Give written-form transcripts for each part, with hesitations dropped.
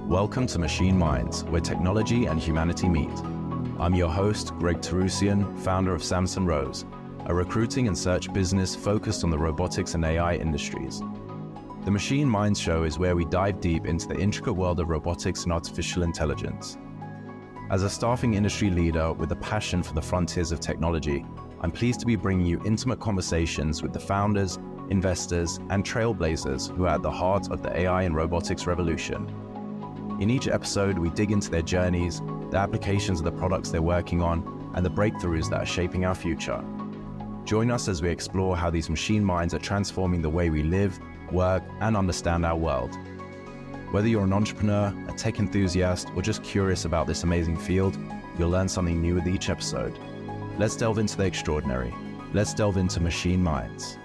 Welcome to Machine Minds, where technology and humanity meet. I'm your host, Greg Tarusian, founder of Samson Rose, a recruiting and search business focused on the robotics and AI industries. The Machine Minds show is where we dive deep into the intricate world of robotics and artificial intelligence. As a staffing industry leader with a passion for the frontiers of technology, I'm pleased to be bringing you intimate conversations with the founders, investors, and trailblazers who are at the heart of the AI and robotics revolution. In each episode, we dig into their journeys, the applications of the products they're working on, and the breakthroughs that are shaping our future. Join us as we explore how these machine minds are transforming the way we live, work, and understand our world. Whether you're an entrepreneur, a tech enthusiast, or just curious about this amazing field, you'll learn something new with each episode. Let's delve into the extraordinary. Let's delve into machine minds.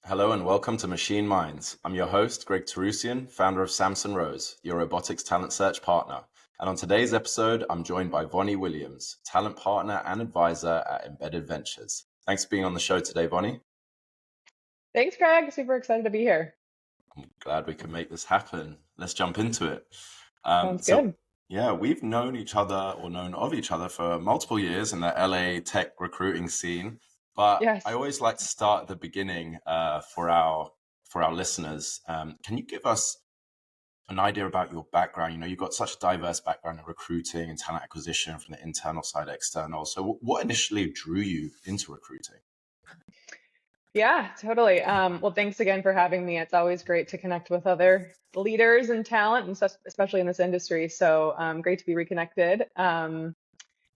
Hello and welcome to Machine Minds. I'm your host, Greg Tarusian, founder of Samson Rose, your robotics talent search partner. And on today's episode, I'm joined by Vonni Williams, talent partner and advisor at Embedded Ventures. Thanks for being on the show today, Vonni. Thanks, Greg. Super excited to be here. I'm glad we could make this happen. Let's jump into it. Sounds good. Yeah, we've known each other or known of each other for multiple years in the LA tech recruiting scene. But yes. I always like to start at the beginning for our listeners. Can you give us an idea about your background? You know, you've got such a diverse background in recruiting and talent acquisition from the internal side, external. So what initially drew you into recruiting? Yeah, totally. Well, thanks again for having me. It's always great to connect with other leaders and talent, and especially in this industry. So great to be reconnected.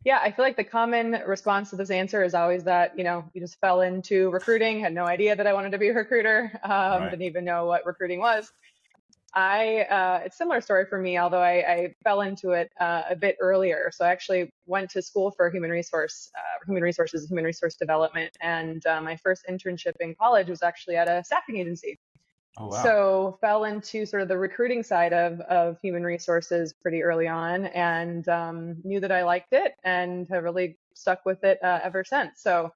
Yeah, I feel like the common response to this answer is always that, you just fell into recruiting, had no idea that I wanted to be a recruiter, didn't even know what recruiting was. It's a similar story for me, although I fell into it a bit earlier. So I actually went to school for human resource development. And my first internship in college was actually at a staffing agency. Oh, wow. So fell into sort of the recruiting side of human resources pretty early on, and knew that I liked it and have really stuck with it ever since. So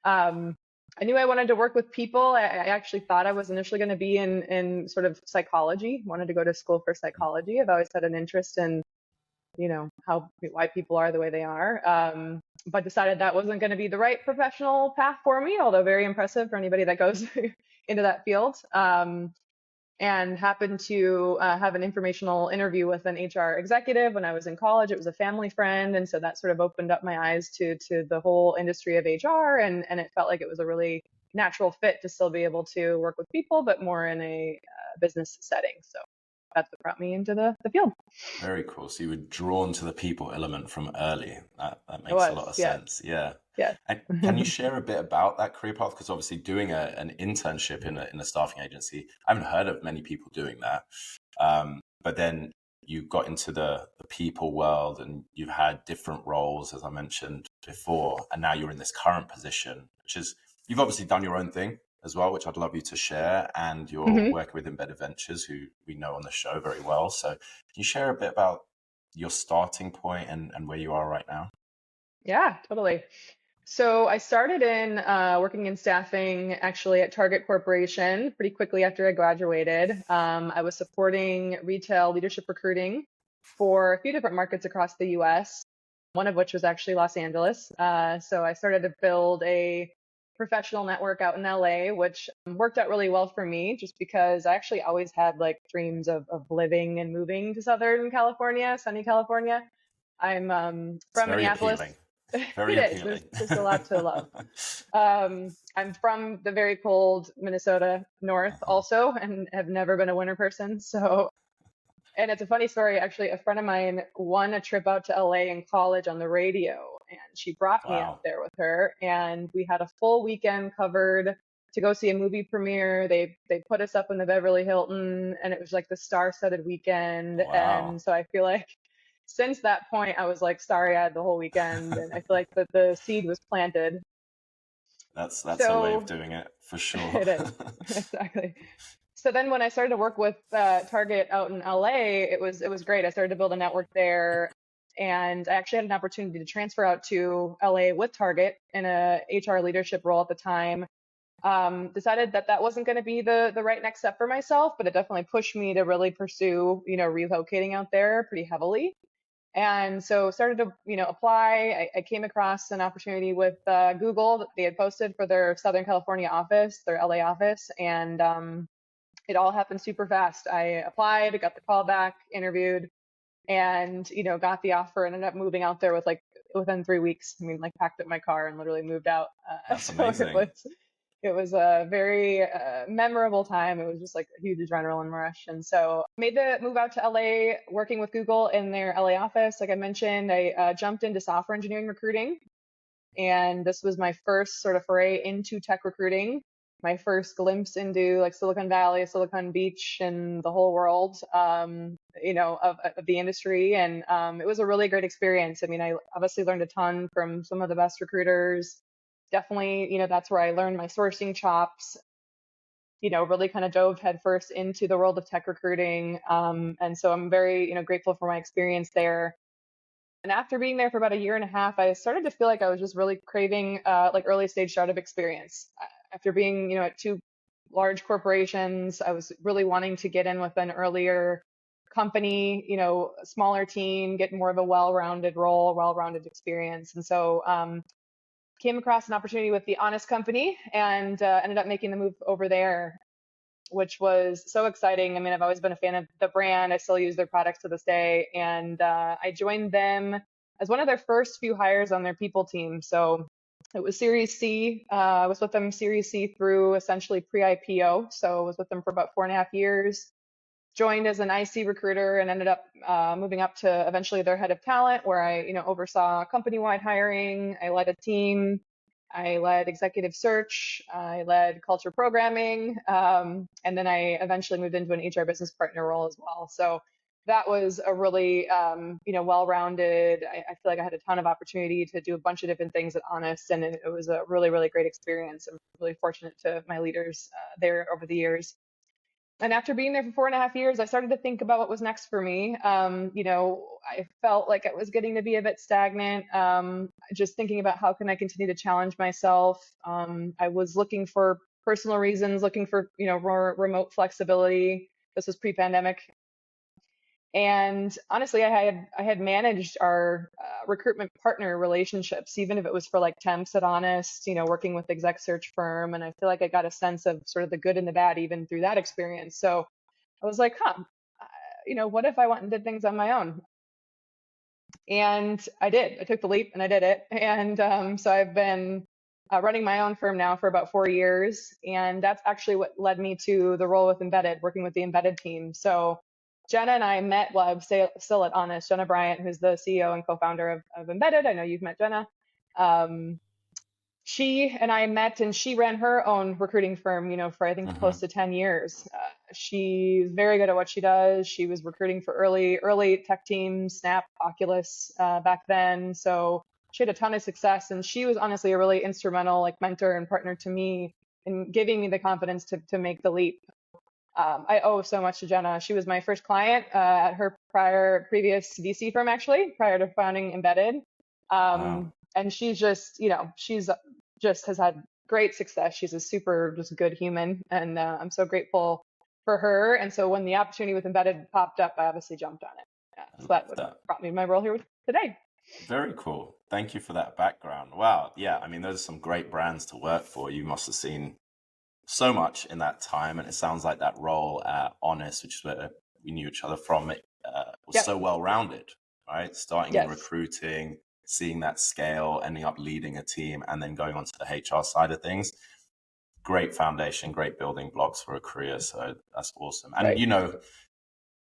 I knew I wanted to work with people. I actually thought I was initially going to be in sort of psychology, wanted to go to school for psychology. I've always had an interest in, why people are the way they are, but decided that wasn't going to be the right professional path for me, although very impressive for anybody that goes into that field. And happened to have an informational interview with an HR executive when I was in college. It was a family friend. And so that sort of opened up my eyes to the whole industry of HR. And it felt like it was a really natural fit to still be able to work with people, but more in a business setting. So that's what brought me into the field. Very cool. So you were drawn to the people element from early. That makes a lot of sense. Yeah. Yeah. And can you share a bit about that career path? Because obviously doing an internship in a staffing agency, I haven't heard of many people doing that. But then you got into the people world and you've had different roles, as I mentioned before, and now you're in this current position, which is, you've obviously done your own thing as well, which I'd love you to share. And you're working with Embedded Ventures, who we know on the show very well. So can you share a bit about your starting point and where you are right now? Yeah, totally. So I started in working in staffing actually at Target Corporation pretty quickly after I graduated. I was supporting retail leadership recruiting for a few different markets across the US, one of which was actually Los Angeles. So I started to build a professional network out in LA, which worked out really well for me just because I actually always had like dreams of living and moving to Southern California, sunny California. I'm from Minneapolis. Very appealing. There's a lot to love. I'm from the very cold Minnesota north also, and have never been a winter person. So, and it's a funny story. Actually, a friend of mine won a trip out to LA in college on the radio, and she brought me out there with her, and we had a full weekend covered to go see a movie premiere. They put us up in the Beverly Hilton, and it was like the star-studded weekend. Wow. And so I feel like since that point, I was like starry-eyed the whole weekend, and I feel like the seed was planted. That's a way of doing it, for sure. It is, exactly. So then when I started to work with Target out in LA, it was great. I started to build a network there, and I actually had an opportunity to transfer out to LA with Target in a HR leadership role at the time. decided that that wasn't going to be the right next step for myself, but it definitely pushed me to really pursue, relocating out there pretty heavily. And so started to, apply. I came across an opportunity with Google that they had posted for their Southern California office, their LA office, and it all happened super fast. I applied, got the call back, interviewed, and got the offer and ended up moving out there within 3 weeks. I mean, like packed up my car and literally moved out. That's So amazing. it was a very memorable time. It was just like a huge adrenaline rush. And so made the move out to LA, working with Google in their LA office. Like I mentioned, I jumped into software engineering recruiting. And this was my first sort of foray into tech recruiting, my first glimpse into like Silicon Valley, Silicon Beach, and the whole world, of the industry. And it was a really great experience. I mean, I obviously learned a ton from some of the best recruiters. Definitely, that's where I learned my sourcing chops, really kind of dove headfirst into the world of tech recruiting. And so I'm very, grateful for my experience there. And after being there for about a year and a half, I started to feel like I was just really craving like early stage startup experience. After being, at two large corporations, I was really wanting to get in with an earlier company, a smaller team, get more of a well-rounded role, well-rounded experience. And so came across an opportunity with the Honest Company and ended up making the move over there, which was so exciting. I mean, I've always been a fan of the brand. I still use their products to this day. And I joined them as one of their first few hires on their people team. So it was Series C. I was with them Series C through essentially pre-IPO. So I was with them for about 4.5 years. Joined as an IC recruiter and ended up moving up to eventually their head of talent, where I, oversaw company-wide hiring. I led a team. I led executive search. I led culture programming, and then I eventually moved into an HR business partner role as well. So that was a really, well-rounded. I feel like I had a ton of opportunity to do a bunch of different things at Honest, and it was a really, really great experience. I'm really fortunate to my leaders there over the years. And after being there for 4.5 years, I started to think about what was next for me. I felt like I was getting to be a bit stagnant. Just thinking about how can I continue to challenge myself. I was looking for personal reasons, looking for more remote flexibility. This was pre-pandemic, and honestly, I had managed our recruitment partner relationships, even if it was for like temps at Honest, working with the exec search firm. And I feel like I got a sense of sort of the good and the bad even through that experience. So I was like, what if I went and did things on my own? And I did. I took the leap and I did it. And so I've been running my own firm now for about 4 years. And that's actually what led me to the role with Embedded, working with the Embedded team. So Jenna and I met while I was still at Honest. Jenna Bryant, who's the CEO and co-founder of Embedded. I know you've met Jenna. Um, she and I met, and she ran her own recruiting firm, for I think Hmm. close to 10 years. She's very good at what she does. She was recruiting for early tech teams, Snap, Oculus, back then. So she had a ton of success, and she was honestly a really instrumental like mentor and partner to me in giving me the confidence to make the leap. I owe so much to Jenna. She was my first client at her previous VC firm, actually, prior to founding Embedded. Wow. And she's just, she's just has had great success. She's a super just good human, and I'm so grateful for her. And so when the opportunity with Embedded popped up, I obviously jumped on it. Yeah, I so love that that. brought me to my role here today. Very cool. Thank you for that background. Wow. Yeah. I mean, those are some great brands to work for. You must have seen so much in that time. And it sounds like that role at Honest, which is where we knew each other from, it was Yep. so well rounded, right? Starting in Yes. recruiting, seeing that scale, ending up leading a team, and then going on to the HR side of things. Great foundation, great building blocks for a career. So that's awesome. And, Right.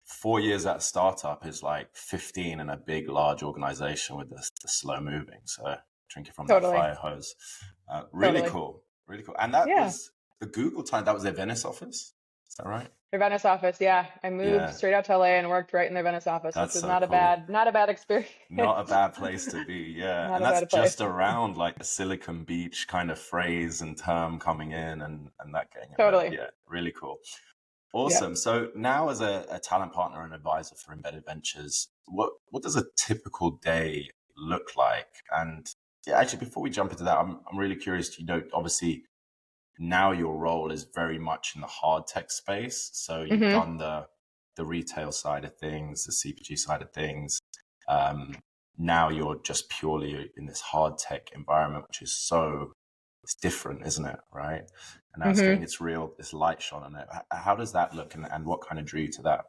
4 years at a startup is like 15 in a big, large organization with the slow moving. So drinking from that Totally. fire hose. Really Totally. cool. Really cool. And that Yeah. was the Google time. That was their Venice office. Is that right? Their Venice office. Yeah. I moved Yeah. straight out to LA and worked right in their Venice office, which That's was so cool. not a bad experience. Not a bad place to be. Yeah. Not And a that's bad place. just around like a Silicon Beach kind of phrase and term coming in and that getting around. Totally. Yeah. Really cool. Yeah. Awesome. So now as a talent partner and advisor for Embedded Ventures, what does a typical day look like? And yeah, actually, before we jump into that, I'm really curious, obviously now your role is very much in the hard tech space. So you've Hmm. done the retail side of things, the CPG side of things. Um, Now you're just purely in this hard tech environment, which is it's different, isn't it? Right. And now it's Hmm. getting this light shone on it. How does that look, and what kind of drew you to that?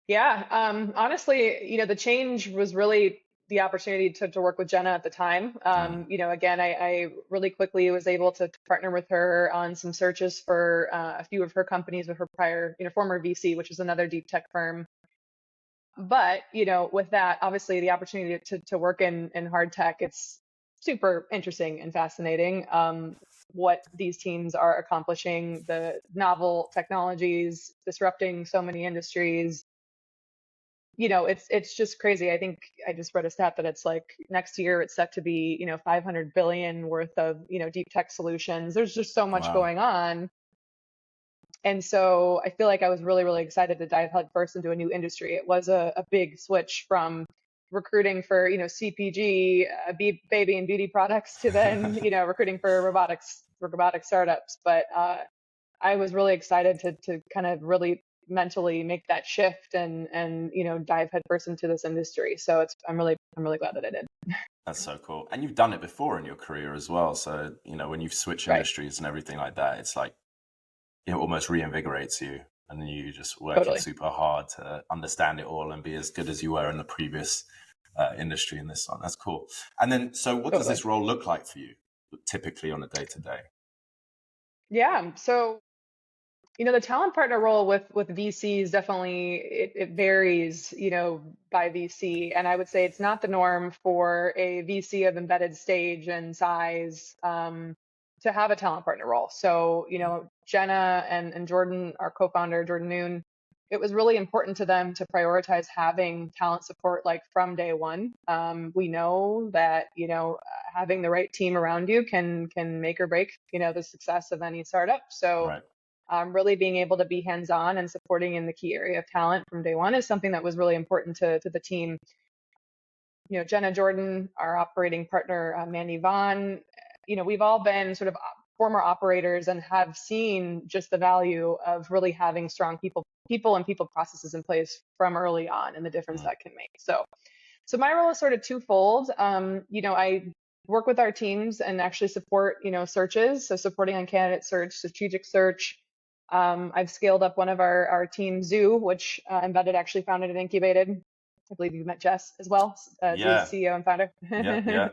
Yeah, honestly, the change was really the opportunity to work with Jenna at the time. Mm, Again, I really quickly was able to partner with her on some searches for a few of her companies with her prior, former VC, which is another deep tech firm. But, with that, obviously the opportunity to work in hard tech, it's super interesting and fascinating. What these teams are accomplishing, the novel technologies, disrupting so many industries. It's just crazy. I think I just read a stat that it's like next year it's set to be, 500 billion worth of, deep tech solutions. There's just so much wow. going on. And so I feel like I was really, really excited to dive headfirst into a new industry. It was a big switch from recruiting for, CPG, baby and beauty products to then, recruiting for robotic startups. But I was really excited to kind of really mentally make that shift and dive headfirst into this industry. So I'm really glad that I did. That's so cool. And you've done it before in your career as well. So, when you switch Right. industries and everything like that, it's like it almost reinvigorates you. And then you just working Totally. super hard to understand it all and be as good as you were in the previous industry in this one. That's cool. And then, so what does Totally. this role look like for you typically on a day to day? Yeah. So the talent partner role with VCs definitely it varies, by VC, and I would say it's not the norm for a VC of embedded stage and size to have a talent partner role. So Jenna and Jordan, our co-founder Jordan Noon, it was really important to them to prioritize having talent support like from day one. We know that having the right team around you can make or break the success of any startup. So Right. really being able to be hands-on and supporting in the key area of talent from day one is something that was really important to the team. Jenna Jordan, our operating partner, Mandy Vaughn, we've all been sort of former operators and have seen just the value of really having strong people and people processes in place from early on and the difference Mm, that can make. So my role is sort of twofold. I work with our teams and actually support, searches. So supporting on candidate search, strategic search. I've scaled up one of our team, Zoo, which Embedded actually founded and incubated. I believe you met Jess as well, Zoo's yeah. CEO and founder. Yeah. Yeah.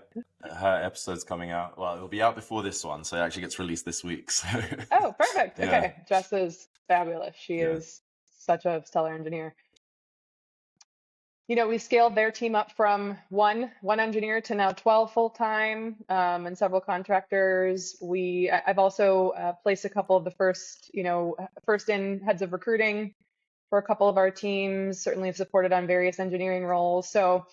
Her episode's coming out. Well, it'll be out before this one. So it actually gets released this week. So, Oh, perfect. yeah. Okay. Jess is fabulous. She Yeah. is such a stellar engineer. We scaled their team up from one engineer to now 12 full time, and several contractors. I've also placed a couple of the first in heads of recruiting for a couple of our teams. Certainly have supported on various engineering roles. So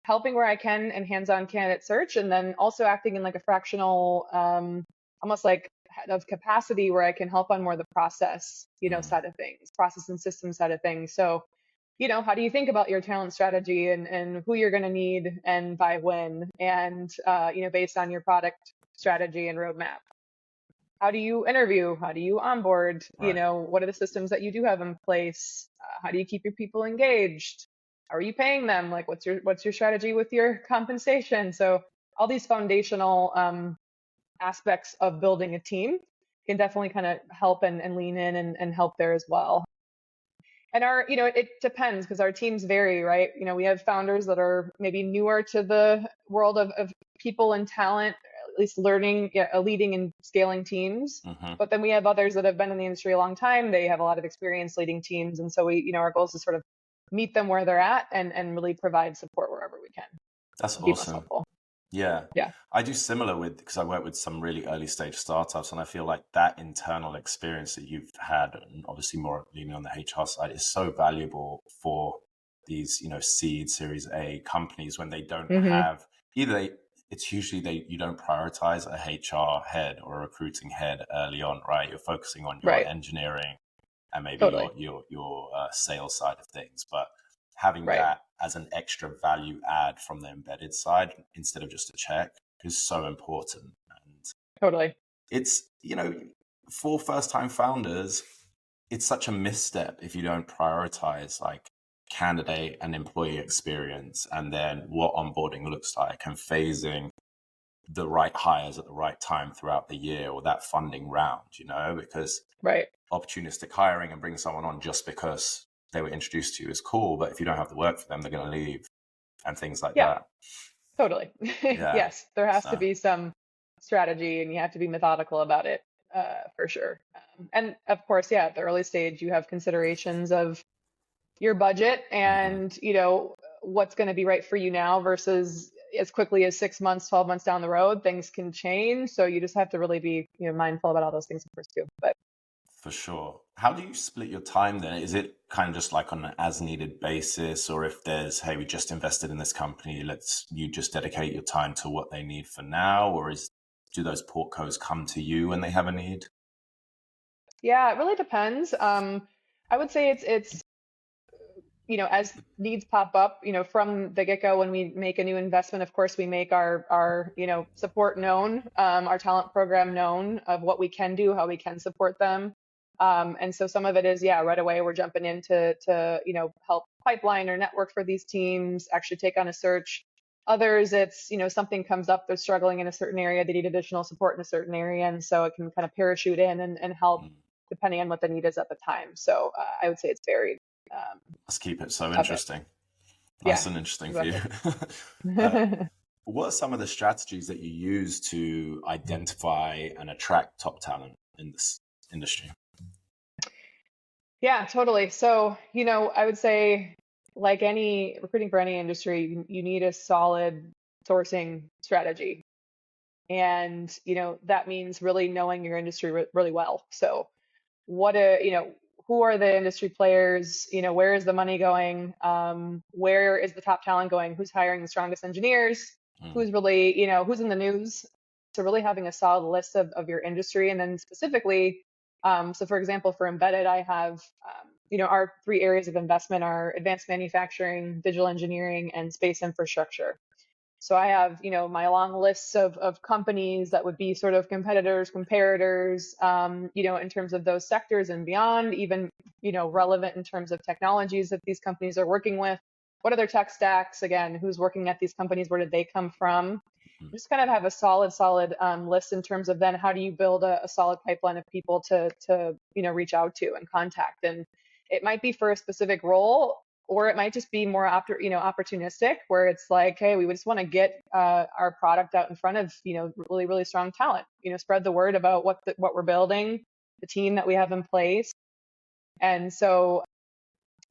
helping where I can and hands-on candidate search, and then also acting in like a fractional, almost like head of capacity where I can help on more the process, Mm, side of things, process and system side of things. So how do you think about your talent strategy and who you're going to need and by when, and based on your product strategy and roadmap? How do you interview? How do you onboard? right. What are the systems that you do have in place? How do you keep your people engaged? How are you paying them? Like, what's your strategy with your compensation? So all these foundational aspects of building a team can definitely kind of help and lean in and help there as well. And it depends because our teams vary, right? We have founders that are maybe newer to the world of people and talent, at least learning, yeah, leading and scaling teams. Hmm. But then we have others that have been in the industry a long time. They have a lot of experience leading teams. And so our goal is to sort of meet them where they're at and really provide support wherever we can That's to be most awesome. helpful. Yeah. Yeah. I do similar because I work with some really early stage startups, and I feel like that internal experience that you've had, and obviously more leaning on the HR side, is so valuable for these, seed series A companies when they don't Hmm. have either it's usually you don't prioritize a HR head or a recruiting head early on, right? You're focusing on your Right. engineering and maybe Totally. your sales side of things, but having Right. that as an extra value add from the embedded side instead of just a check is so important. And Totally. it's, for first-time founders, it's such a misstep if you don't prioritize like candidate and employee experience, and then what onboarding looks like, and phasing the right hires at the right time throughout the year, or that funding round, because Right. opportunistic hiring and bringing someone on just because they were introduced to you is cool, but if you don't have the work for them, they're going to leave, and things like Yeah, that. totally. Yeah. Yes, there has to So, be some strategy and you have to be methodical about it, for sure. And of course, yeah, at the early stage, you have considerations of your budget mhm. and, what's going to be right for you now versus as quickly as 6 months, 12 months down the road, things can change. So you just have to really be, mindful about all those things, of course, too. But For sure. How do you split your time then? Is it kind of just like on an as needed basis, or if there's, hey, we just invested in this company, you just dedicate your time to what they need for now, or do those portcos come to you when they have a need? yeah, it really depends. I would say it's as needs pop up, from the get-go when we make a new investment, of course, we make our support known, our talent program known of what we can do, how we can support them. And so some of it is, yeah, right away we're jumping in to help pipeline or network for these teams, actually take on a search. Others, it's, something comes up, they're struggling in a certain area, they need additional support in a certain area, and so it can kind of parachute in and help Mm. depending on what the need is at the time. So I would say it's varied. Um, Let's keep it so a bit. interesting. Nice Yeah, and interesting for you. exactly. uh, what are some of the strategies that you use to identify and attract top talent in this industry? Yeah, totally. So, I would say like any recruiting for any industry, you need a solid sourcing strategy. And, that means really knowing your industry really well. So, who are the industry players? Where is the money going? Where is the top talent going? Who's hiring the strongest engineers? Mm. Who's really, who's in the news? So really having a solid list of your industry, and then specifically, so for example, for embedded, I have, our three areas of investment are advanced manufacturing, digital engineering, and space infrastructure. So I have, my long lists of companies that would be sort of competitors, comparators, in terms of those sectors and beyond, even, relevant in terms of technologies that these companies are working with. What are their tech stacks? Again, who's working at these companies? Where did they come from? Mm. Just kind of have a solid list in terms of then how do you build a solid pipeline of people to reach out to and contact. And it might be for a specific role, or it might just be more opportunistic, where it's like, hey, we just want to get our product out in front of really really strong talent. Spread the word about what we're building, the team that we have in place. And so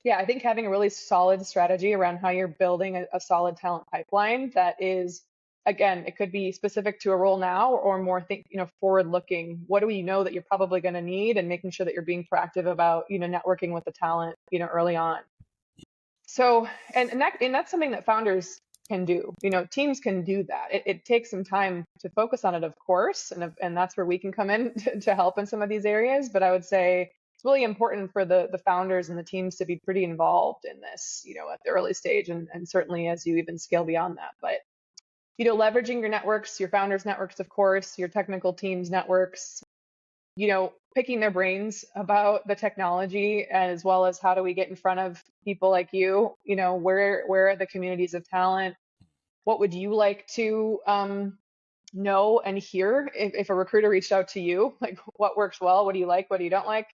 yeah, I think having a really solid strategy around how you're building a solid talent pipeline that is, again, it could be specific to a role now or more forward looking. What do we know that you're probably going to need, and making sure that you're being proactive about networking with the talent early on. So, and that's something that founders can do. Teams can do that. It takes some time to focus on it, of course, and that's where we can come in to help in some of these areas. But I would say it's really important for the founders and the teams to be pretty involved in this, at the early stage, and certainly as you even scale beyond that. But leveraging your networks, your founders' networks, of course, your technical teams' networks, picking their brains about the technology, as well as how do we get in front of people like you, where are the communities of talent? What would you like to know and hear if a recruiter reached out to you? Like, what works well? What do you like? What do you don't like?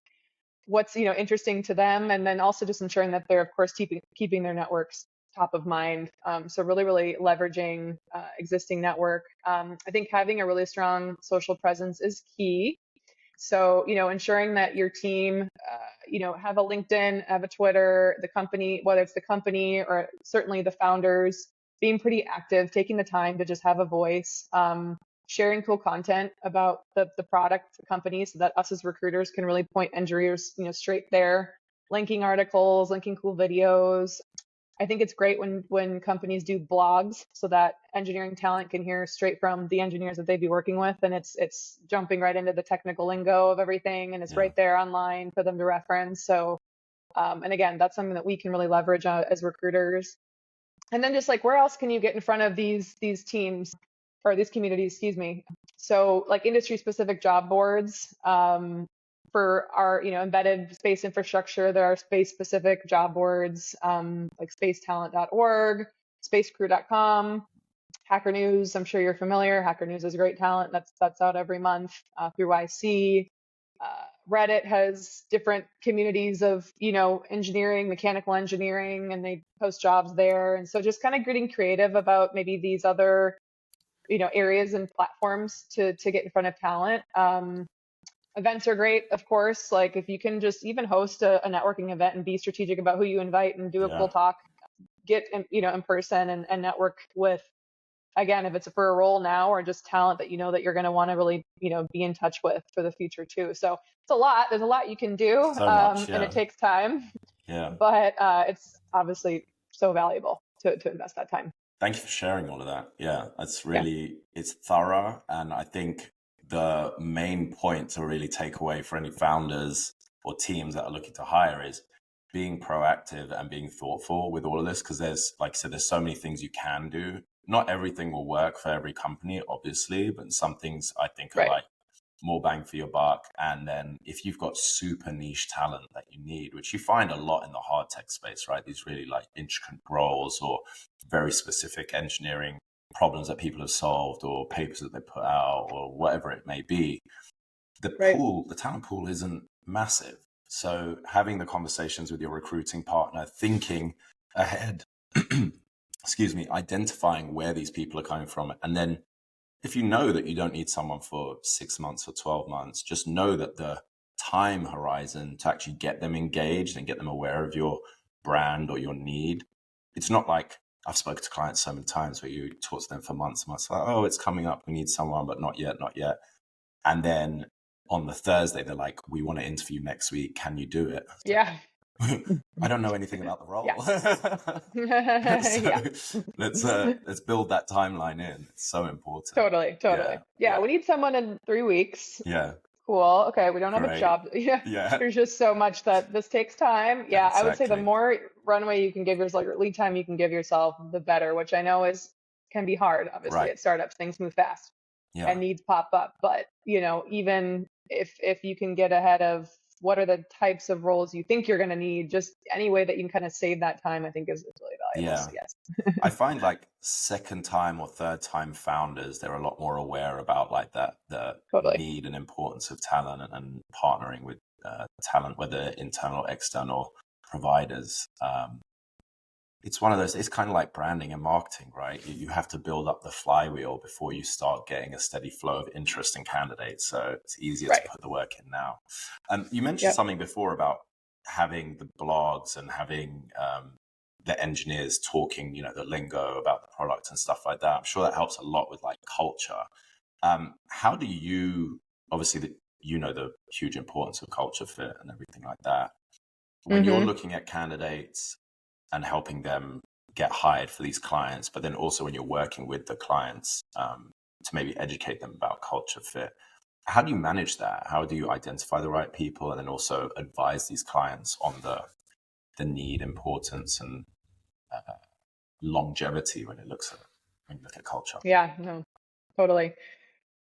What's, interesting to them? And then also just ensuring that they're, of course, keeping their networks top of mind. So really, really leveraging existing network. I think having a really strong social presence is key. So, ensuring that your team, have a LinkedIn, have a Twitter, the company, whether it's the company or certainly the founders, being pretty active, taking the time to just have a voice, sharing cool content about the product, the company, so that us as recruiters can really point engineers, straight there, linking articles, linking cool videos. I think it's great when companies do blogs so that engineering talent can hear straight from the engineers that they'd be working with, and it's jumping right into the technical lingo of everything, and it's Yeah. right there online for them to reference. So, and again, that's something that we can really leverage as recruiters. And then just like, where else can you get in front of these teams? or these communities, excuse me. So like industry specific job boards, for our, embedded space infrastructure, there are space specific job boards, like spacetalent.org, spacecrew.com, Hacker News. I'm sure you're familiar. Hacker News is great talent. That's out every month through YC. Reddit has different communities of, engineering, mechanical engineering, and they post jobs there. And so just kind of getting creative about maybe these other, areas and platforms to get in front of talent. Events are great, of course. Like if you can just even host a networking event and be strategic about who you invite and do a cool talk, get in person and network with, again, if it's for a role now or just talent that that you're going to want to really be in touch with for the future too. So it's a lot. There's a lot you can do, So much, and it takes time. Yeah. But it's obviously so valuable to invest that time. Thank you for sharing all of that. Yeah, it's thorough. And I think the main point to really take away for any founders or teams that are looking to hire is being proactive and being thoughtful with all of this. Because there's, like I said, there's so many things you can do. Not everything will work for every company, obviously, but some things I think are like more bang for your buck. And then if you've got super niche talent that you need, which you find a lot in the hard tech space, right? These really like intricate roles or very specific engineering problems that people have solved or papers that they put out or whatever it may be. The talent pool isn't massive. So having the conversations with your recruiting partner, thinking ahead, excuse me, identifying where these people are coming from. And then if you know that you don't need someone for 6 months or 12 months, just know that the time horizon to actually get them engaged and get them aware of your brand or your need. It's not like I've spoken to clients so many times where you talk to them for months and months, like, oh, it's coming up, we need someone, but not yet. And then on the Thursday, they're like, we want to interview next week. Can you do it? Yeah. I don't know anything about the role. Yeah. So let's build that timeline in. It's so important. Totally. Yeah. We need someone in 3 weeks. Yeah. Cool. Okay. We don't have a job. Yeah. There's just so much that this takes time. Yeah. Exactly. I would say the more runway you can give yourself, or lead time you can give yourself, the better, which I know can be hard. Obviously at startups, things move fast and needs pop up. But, even if you can get ahead of what are the types of roles you think you're going to need, just any way that you can kind of save that time, I think is really valuable. Yeah. So yes. I find like second time or third time founders, they're a lot more aware about like the need and importance of talent and partnering with talent, whether internal or external providers. It's one of those, it's kind of like branding and marketing, right? You have to build up the flywheel before you start getting a steady flow of interest in candidates. So it's easier to put the work in now. You mentioned something before about having the blogs and having the engineers talking, the lingo about the product and stuff like that. I'm sure that helps a lot with like culture. How do you, obviously, the huge importance of culture fit and everything like that. When you're looking at candidates and helping them get hired for these clients, but then also when you're working with the clients to maybe educate them about culture fit, how do you manage that? How do you identify the right people and then also advise these clients on the need, importance, and longevity when you look at culture? Yeah, no, totally.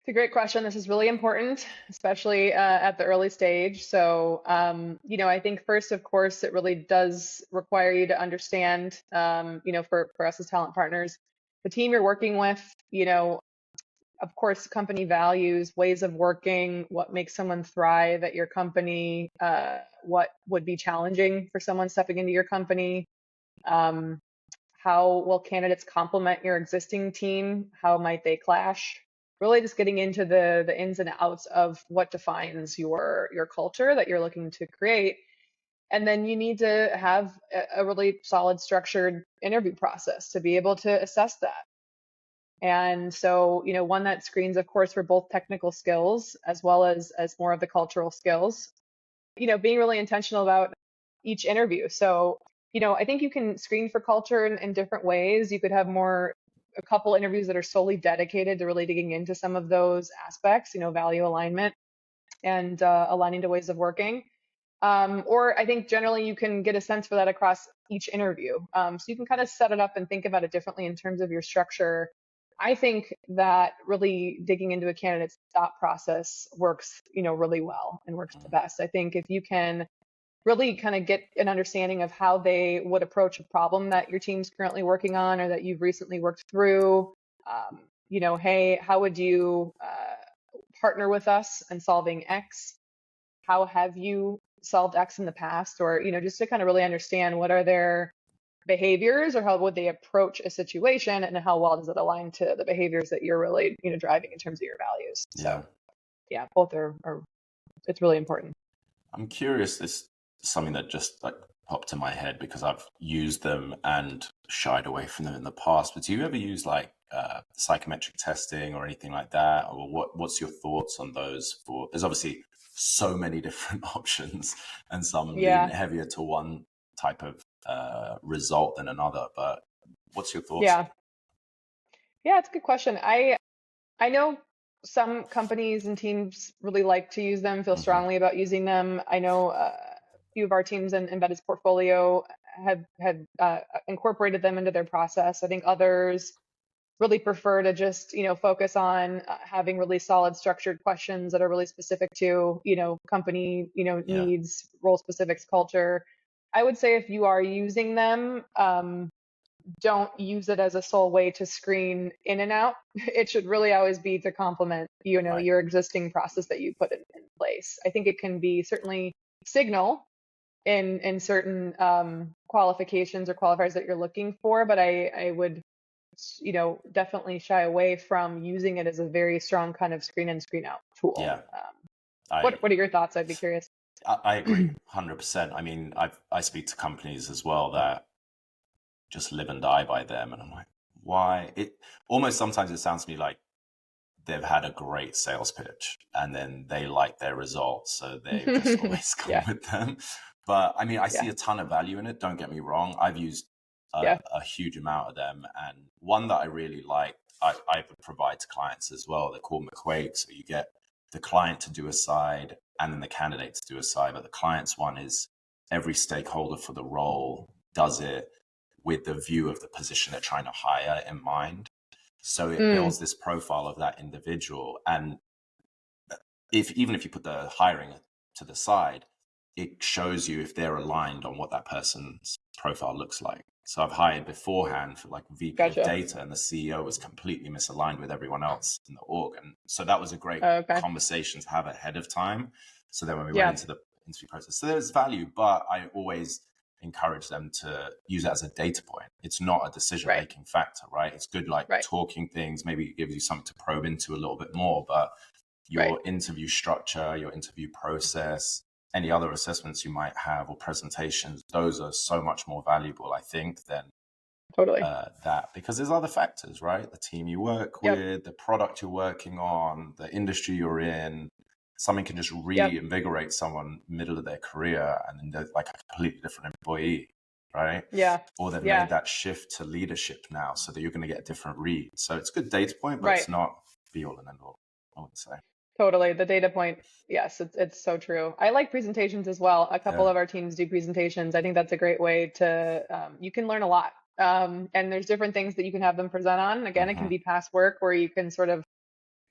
It's a great question. This is really important, especially at the early stage. So, I think first, of course, it really does require you to understand, for us as talent partners, the team you're working with, of course, company values, ways of working, what makes someone thrive at your company, what would be challenging for someone stepping into your company. How will candidates complement your existing team? How might they clash? Really just getting into the ins and outs of what defines your culture that you're looking to create. And then you need to have a really solid structured interview process to be able to assess that. And so, one that screens, of course, for both technical skills as well as more of the cultural skills, being really intentional about each interview. So, I think you can screen for culture in different ways. You could have a couple interviews that are solely dedicated to really digging into some of those aspects, value alignment and aligning to ways of working. Or I think generally you can get a sense for that across each interview. So you can kind of set it up and think about it differently in terms of your structure I think that really digging into a candidate's thought process works, really well and works the best. I think if you can really kind of get an understanding of how they would approach a problem that your team's currently working on or that you've recently worked through, hey, how would you partner with us in solving X? How have you solved X in the past? Or, just to kind of really understand what are their behaviors or how would they approach a situation and how well does it align to the behaviors that you're really, driving in terms of your values. Yeah. So yeah, both are it's really important. I'm curious, this is something that just like popped in my head because I've used them and shied away from them in the past. But do you ever use like psychometric testing or anything like that? Or what's your thoughts on those? There's obviously so many different options and some lean heavier to one type of result than another. But what's your thoughts? Yeah, it's a good question. I know some companies and teams really like to use them, feel strongly about using them. I know a few of our teams in Embedded's portfolio have incorporated them into their process. I think others really prefer to just, focus on having really solid structured questions that are really specific to, company, needs, role specifics, culture. I would say if you are using them, don't use it as a sole way to screen in and out. It should really always be to complement, your existing process that you put in place. I think it can be certainly signal in certain qualifications or qualifiers that you're looking for, but I would, definitely shy away from using it as a very strong kind of screen in, screen out tool. Yeah. What are your thoughts? I'd be curious. I agree 100%. I mean, I speak to companies as well that just live and die by them. And I'm like, why? It almost sometimes it sounds to me like they've had a great sales pitch and then they like their results. So they just always come with them. But I mean, I see a ton of value in it. Don't get me wrong. I've used a huge amount of them. And one that I really like, I would provide to clients as well. They're called McQuake. So you get the client to do a side and then the candidate to do a side. But the client's one is every stakeholder for the role does it with the view of the position they're trying to hire in mind. So it builds this profile of that individual. And even if you put the hiring to the side, it shows you if they're aligned on what that person's profile looks like. So I've hired beforehand for like VP of data and the CEO was completely misaligned with everyone else in the org. And so that was a great conversation to have ahead of time. So then when we went into the interview process, so there's value, but I always encourage them to use it as a data point. It's not a decision-making factor, right? It's good talking things. Maybe it gives you something to probe into a little bit more, but your interview structure, your interview process, any other assessments you might have or presentations, those are so much more valuable, I think, than that, because there's other factors, right? The team you work with, the product you're working on, the industry you're in. Something can just reinvigorate someone middle of their career and then they're like a completely different employee, right? Or they've made that shift to leadership now so that you're going to get a different read. So it's a good data point, but it's not be all and end all, I would say. Totally. The data point. Yes, it's so true. I like presentations as well. A couple of our teams do presentations. I think that's a great way to, you can learn a lot. And there's different things that you can have them present on. Again, it can be past work where you can sort of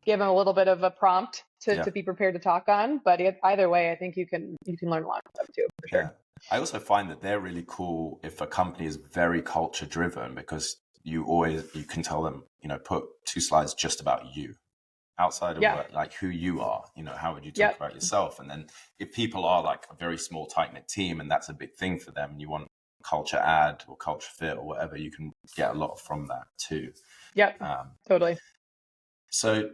give them a little bit of a prompt to be prepared to talk on. But either way, I think you can learn a lot from them too, for sure. I also find that they're really cool if a company is very culture driven, because you can tell them, put 2 slides just about you. Outside of like who you are, how would you talk about yourself? And then if people are like a very small, tight-knit team and that's a big thing for them, and you want culture add or culture fit or whatever, you can get a lot from that too. Totally. So,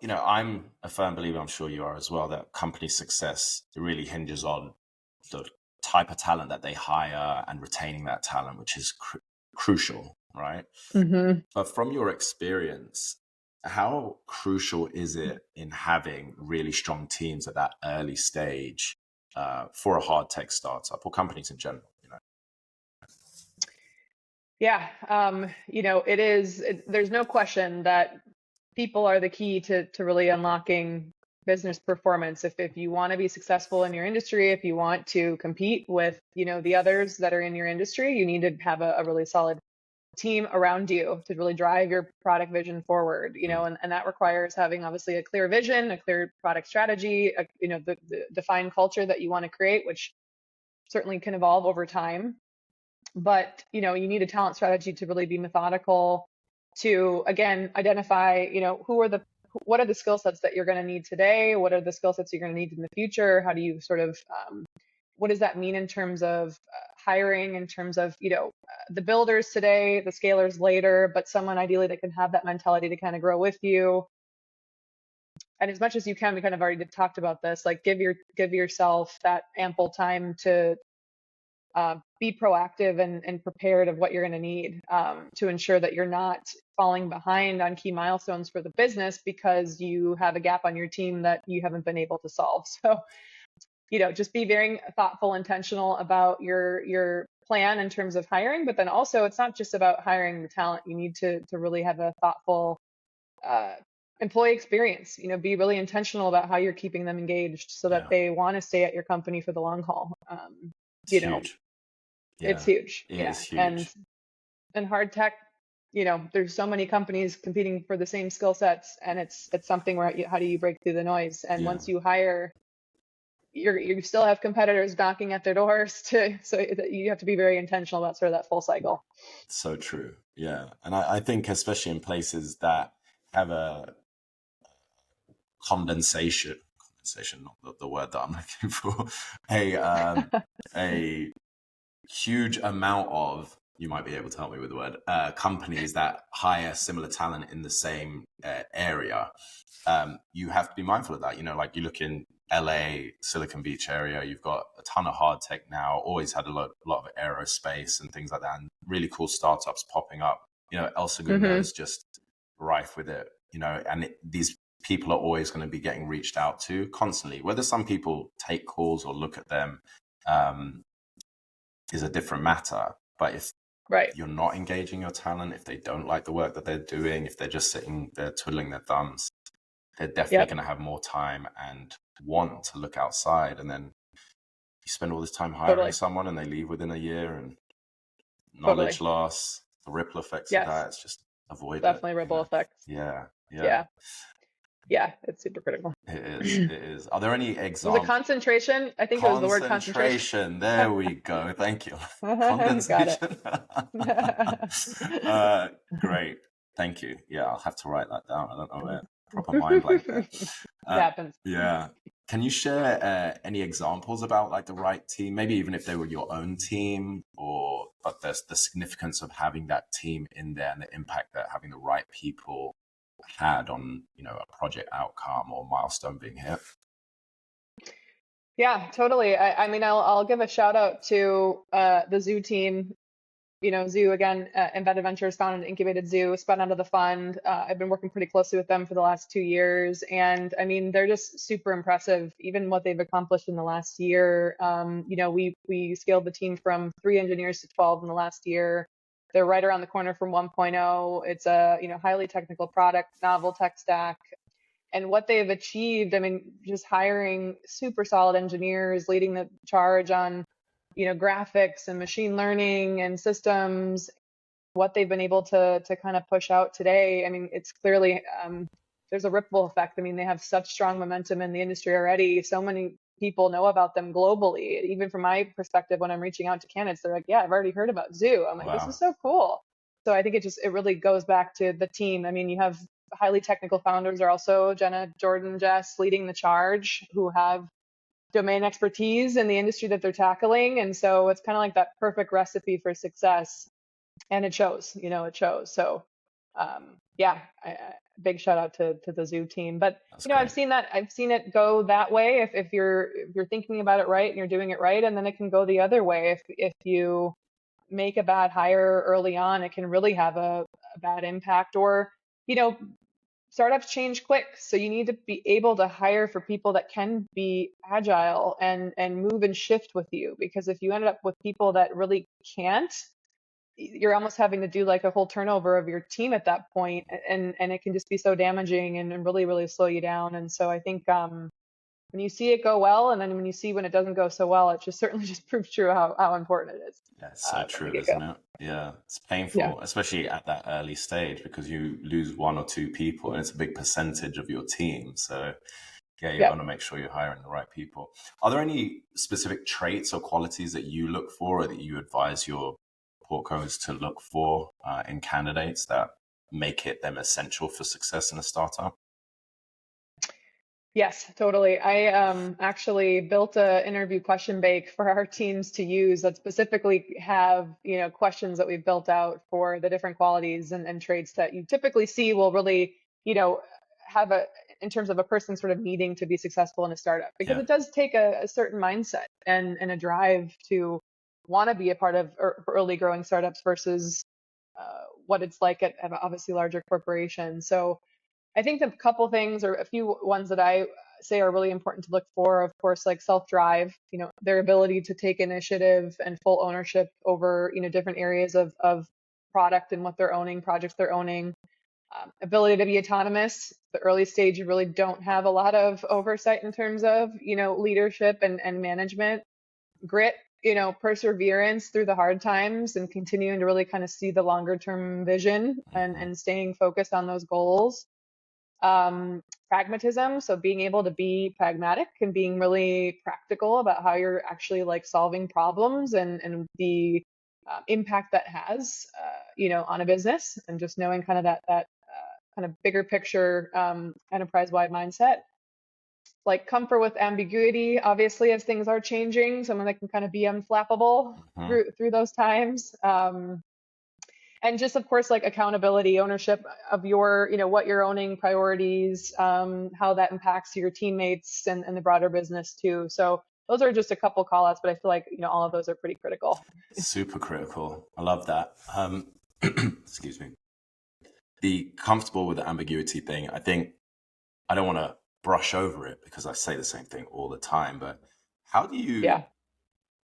I'm a firm believer, I'm sure you are as well, that company success really hinges on the type of talent that they hire and retaining that talent, which is crucial, right? But from your experience, how crucial is it in having really strong teams at that early stage for a hard tech startup or companies in general? It is. There's no question that people are the key to really unlocking business performance. If you want to be successful in your industry, if you want to compete with the others that are in your industry, you need to have a really solid team around you to really drive your product vision forward, and that requires having obviously a clear vision, a clear product strategy, the defined culture that you want to create, which certainly can evolve over time. But, you need a talent strategy to really be methodical, to, again, identify, what are the skill sets that you're going to need today? What are the skill sets you're going to need in the future? How do you sort of, what does that mean in terms of hiring, in terms of, the builders today, the scalers later, but someone ideally that can have that mentality to kind of grow with you. And as much as you can, we kind of already talked about this, like give yourself that ample time to be proactive and prepared of what you're going to need to ensure that you're not falling behind on key milestones for the business because you have a gap on your team that you haven't been able to solve. So, just be very thoughtful, intentional about your plan in terms of hiring, but then also it's not just about hiring the talent. You need to really have a thoughtful employee experience, be really intentional about how you're keeping them engaged so that they want to stay at your company for the long haul. It's huge. It's huge. It is huge. And hard tech, there's so many companies competing for the same skill sets, and it's something where how do you break through the noise? And once you hire, you still have competitors knocking at their doors so you have to be very intentional about sort of that full cycle. So true. Yeah. And I think especially in places that have a condensation, not the word that I'm looking for, a huge amount of, you might be able to help me with the word, companies that hire similar talent in the same area. You have to be mindful of that. Like you look in LA, Silicon Beach area, you've got a ton of hard tech now, always had a lot of aerospace and things like that, and really cool startups popping up. El Segundo is just rife with it, and these people are always going to be getting reached out to constantly. Whether some people take calls or look at them is a different matter. But if you're not engaging your talent, if they don't like the work that they're doing, if they're just sitting there twiddling their thumbs, they're definitely going to have more time and want to look outside. And then you spend all this time hiring someone and they leave within a year, and knowledge loss, the ripple effects of that, it's just avoid definitely ripple effects. Yeah, it's super critical. It is. Are there any examples? Was it concentration? I think it was the word concentration. There we go. Thank you. Condensation. Great. Thank you. Yeah, I'll have to write that down. I don't know where. Proper mind blank there. It happens. Yeah. Can you share any examples about like the right team? Maybe even if they were your own team, but there's the significance of having that team in there and the impact that having the right people had on a project outcome or milestone being hit. Yeah, totally. I mean, I'll give a shout out to the Zoo team. Zoo, again, Embedded Ventures founded and incubated Zoo, spun out of the fund. I've been working pretty closely with them for the last 2 years, and I mean, they're just super impressive. Even what they've accomplished in the last year. We scaled the team from 3 engineers to 12 in the last year. They're right around the corner from 1.0. It's a highly technical product, novel tech stack. And what they've achieved, I mean, just hiring super solid engineers, leading the charge on, graphics and machine learning and systems, what they've been able to kind of push out today. I mean, it's clearly, there's a ripple effect. I mean, they have such strong momentum in the industry already. So many people know about them globally. Even from my perspective, when I'm reaching out to candidates, they're like, yeah, I've already heard about Zoo. I'm like, This is so cool. So I think it really goes back to the team. I mean, you have highly technical founders are also Jenna, Jordan, Jess leading the charge, who have domain expertise in the industry that they're tackling. And so it's kind of like that perfect recipe for success. And it shows, it shows. So big shout out to the Zoo team. But I've seen it go that way if you're thinking about it right and you're doing it right, and then it can go the other way if you make a bad hire early on. It can really have a bad impact. Or startups change quick, so you need to be able to hire for people that can be agile and move and shift with you, because if you ended up with people that really can't, you're almost having to do like a whole turnover of your team at that point, and it can just be so damaging and really, really slow you down. And so I think when you see it go well, and then when you see when it doesn't go so well, it just certainly just proves true how important it is. That's so From the true, get-go. isn't it? Yeah, it's Yeah. painful, especially at that early stage, because you lose one or two people and it's a big percentage of your team. So yeah, you Yeah. want to make sure you're hiring the right people. Are there any specific traits or qualities that you look for or that you advise your portcos to look for in candidates that make it them essential for success in a startup? Yes, totally. I actually built a interview question bank for our teams to use that specifically have, questions that we've built out for the different qualities and traits that you typically see will really, have in terms of a person sort of needing to be successful in a startup, because Yeah, it does take a certain mindset and a drive to want to be a part of early growing startups versus what it's like at obviously larger corporations. So I think the couple things or a few ones that I say are really important to look for, of course, like self-drive, their ability to take initiative and full ownership over, different areas of product and what they're owning, projects they're owning. Ability to be autonomous. The early stage, you really don't have a lot of oversight in terms of, leadership and management. Grit, perseverance through the hard times and continuing to really kind of see the longer term vision and staying focused on those goals. Pragmatism, so being able to be pragmatic and being really practical about how you're actually like solving problems and the impact that has, on a business, and just knowing kind of that kind of bigger picture enterprise-wide mindset. Like comfort with ambiguity, obviously, as things are changing, someone that can kind of be unflappable hmm through those times. And just of course like accountability, ownership of your, what you're owning, priorities, how that impacts your teammates and the broader business too. So those are just a couple call outs, but I feel like, all of those are pretty critical. super critical. I love that. Excuse me. The comfortable with the ambiguity thing, I think I don't want to brush over it because I say the same thing all the time, but how do you Yeah.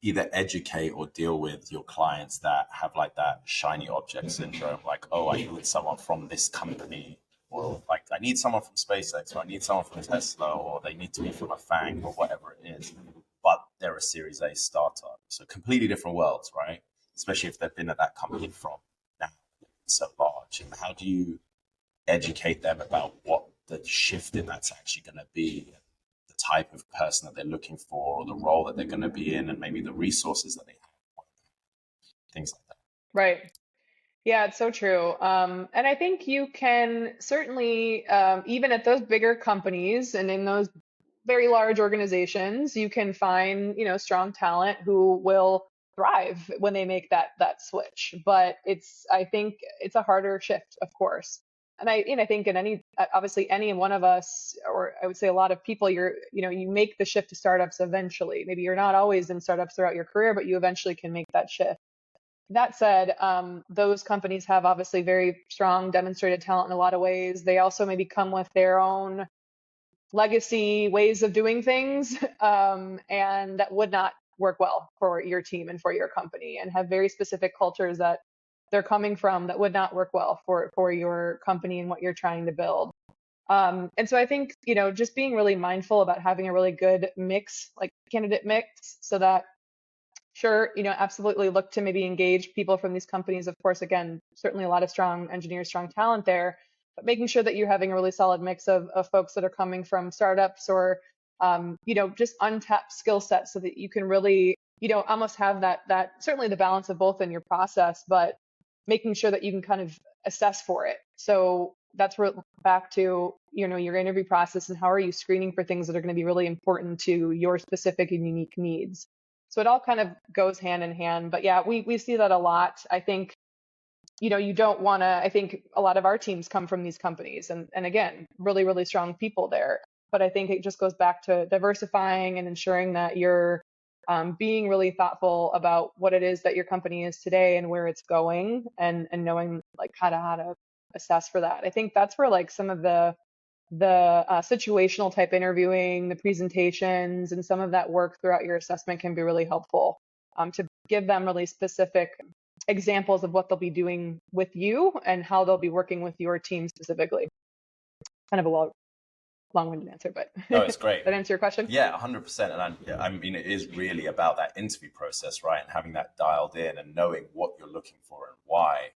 either educate or deal with your clients that have like that shiny object syndrome, like, oh, I need someone from this company, or like I need someone from SpaceX, or I need someone from Tesla, or they need to be from a FANG or whatever it is, but they're a Series A startup. So completely different worlds, right? Especially if they've been at that company from now so large. And how do you educate them about what the shift in that's actually going to be, the type of person that they're looking for, or the role that they're going to be in, and maybe the resources that they have, things like that. Right. Yeah, it's so true. And I think you can certainly, even at those bigger companies and in those very large organizations, you can find, strong talent who will thrive when they make that switch. But I think it's a harder shift, of course. And I think in obviously any one of us, or I would say a lot of people, you make the shift to startups eventually. Maybe you're not always in startups throughout your career, but you eventually can make that shift. That said, those companies have obviously very strong demonstrated talent in a lot of ways. They also maybe come with their own legacy ways of doing things, and that would not work well for your team and for your company, and have very specific cultures that they're coming from that would not work well for your company and what you're trying to build. And so I think, just being really mindful about having a really good mix, like candidate mix, so that sure, absolutely look to maybe engage people from these companies. Of course, again, certainly a lot of strong engineers, strong talent there, but making sure that you're having a really solid mix of folks that are coming from startups or, just untapped skill sets so that you can really, almost have that certainly the balance of both in your process, but making sure that you can kind of assess for it. So that's where back to, your interview process and how are you screening for things that are going to be really important to your specific and unique needs. So it all kind of goes hand in hand. But yeah, we see that a lot. I think, you don't want to, I think a lot of our teams come from these companies and again, really, really strong people there. But I think it just goes back to diversifying and ensuring that you're being really thoughtful about what it is that your company is today and where it's going and knowing like how to assess for that. I think that's where like some of the situational type interviewing, the presentations, and some of that work throughout your assessment can be really helpful to give them really specific examples of what they'll be doing with you and how they'll be working with your team specifically. Kind of a long-winded answer, but No, it's great. that answer your question? Yeah, 100%. And I mean, it is really about that interview process, right? And having that dialed in and knowing what you're looking for and why,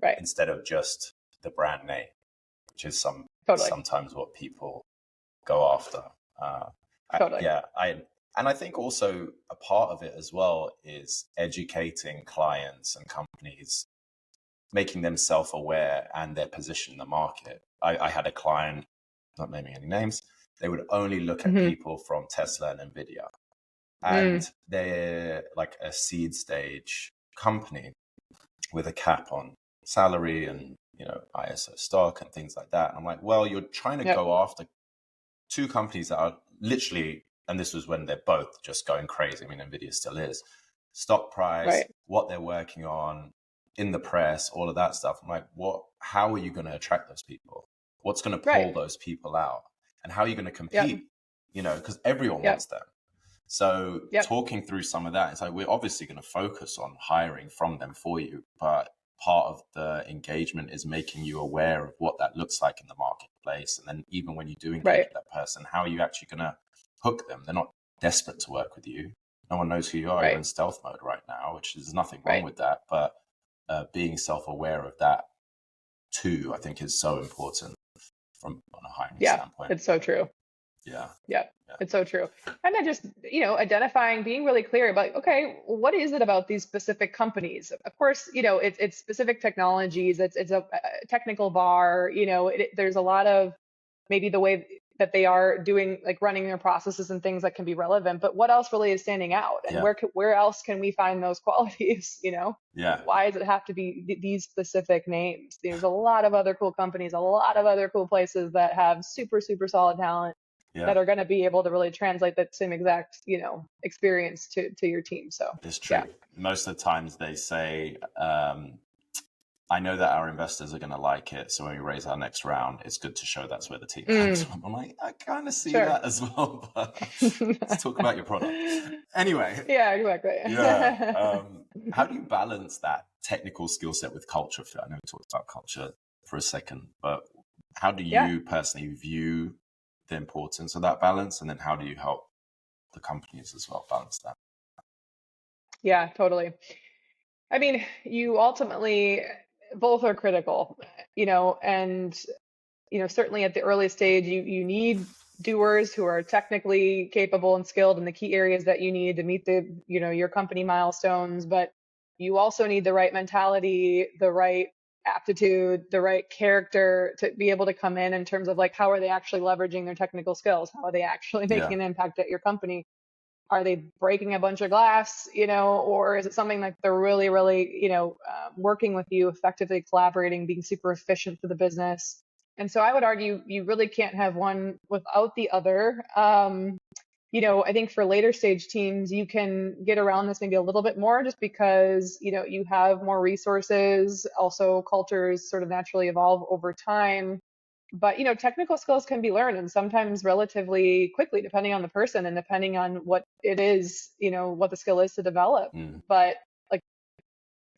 Right. instead of just the brand name, which is Totally. sometimes what people go after. Totally. And I think also a part of it as well is educating clients and companies, making them self-aware and their position in the market. I had a client, not naming any names, they would only look at people from Tesla and Nvidia. And they're like a seed stage company with a cap on salary and, you know, ISO stock and things like that. And I'm like, well, you're trying to go after two companies that are literally, and this was when they're both just going crazy. I mean, Nvidia still is. Stock price, what they're working on, in the press, all of that stuff. I'm like, how are you going to attract those people? What's going to pull those people out? And how are you going to compete? You know, because everyone wants them. So talking through some of that, it's like, we're obviously going to focus on hiring from them for you, but part of the engagement is making you aware of what that looks like in the marketplace. And then even when you do engage with that person, how are you actually going to hook them? They're not desperate to work with you. No one knows who you are. You're in stealth mode right now, which is nothing wrong with that. But being self-aware of that too, I think is so important from on a hiring standpoint. It's so true. Yeah, it's so true. And then just, you know, identifying, being really clear about, okay, what is it about these specific companies? Of course, you know, it's specific technologies, it's a technical bar, you know, there's a lot of maybe the way that they are doing, like running their processes and things that can be relevant, but what else really is standing out? And where else can we find those qualities, you know? Why does it have to be these specific names? There's a lot of other cool companies, a lot of other cool places that have super, super solid talent that are going to be able to really translate that same exact, you know, experience to your team. So it's true. Most of the times they say, I know that our investors are going to like it, so when we raise our next round, it's good to show that's where the team comes from. I'm like, I kind of see that as well, but let's talk about your product. Anyway. Yeah, exactly. How do you balance that technical skill set with culture fit? I know we talked about culture for a second, but how do you personally view the importance of that balance? And then how do you help the companies as well balance that? Yeah, totally. I mean, you ultimately, both are critical, you know, and, you know, certainly at the early stage, you need doers who are technically capable and skilled in the key areas that you need to meet the, you know, your company milestones, but you also need the right mentality, the right aptitude, the right character to be able to come in terms of like, how are they actually leveraging their technical skills? How are they actually making an impact at your company? Are they breaking a bunch of glass, you know, or is it something like they're really, really, you know, working with you, effectively collaborating, being super efficient for the business? And so I would argue you really can't have one without the other. You know, I think for later stage teams, you can get around this maybe a little bit more just because, you know, you have more resources. Also, cultures sort of naturally evolve over time. But, you know, technical skills can be learned and sometimes relatively quickly, depending on the person and depending on what it is, you know, what the skill is to develop. But like,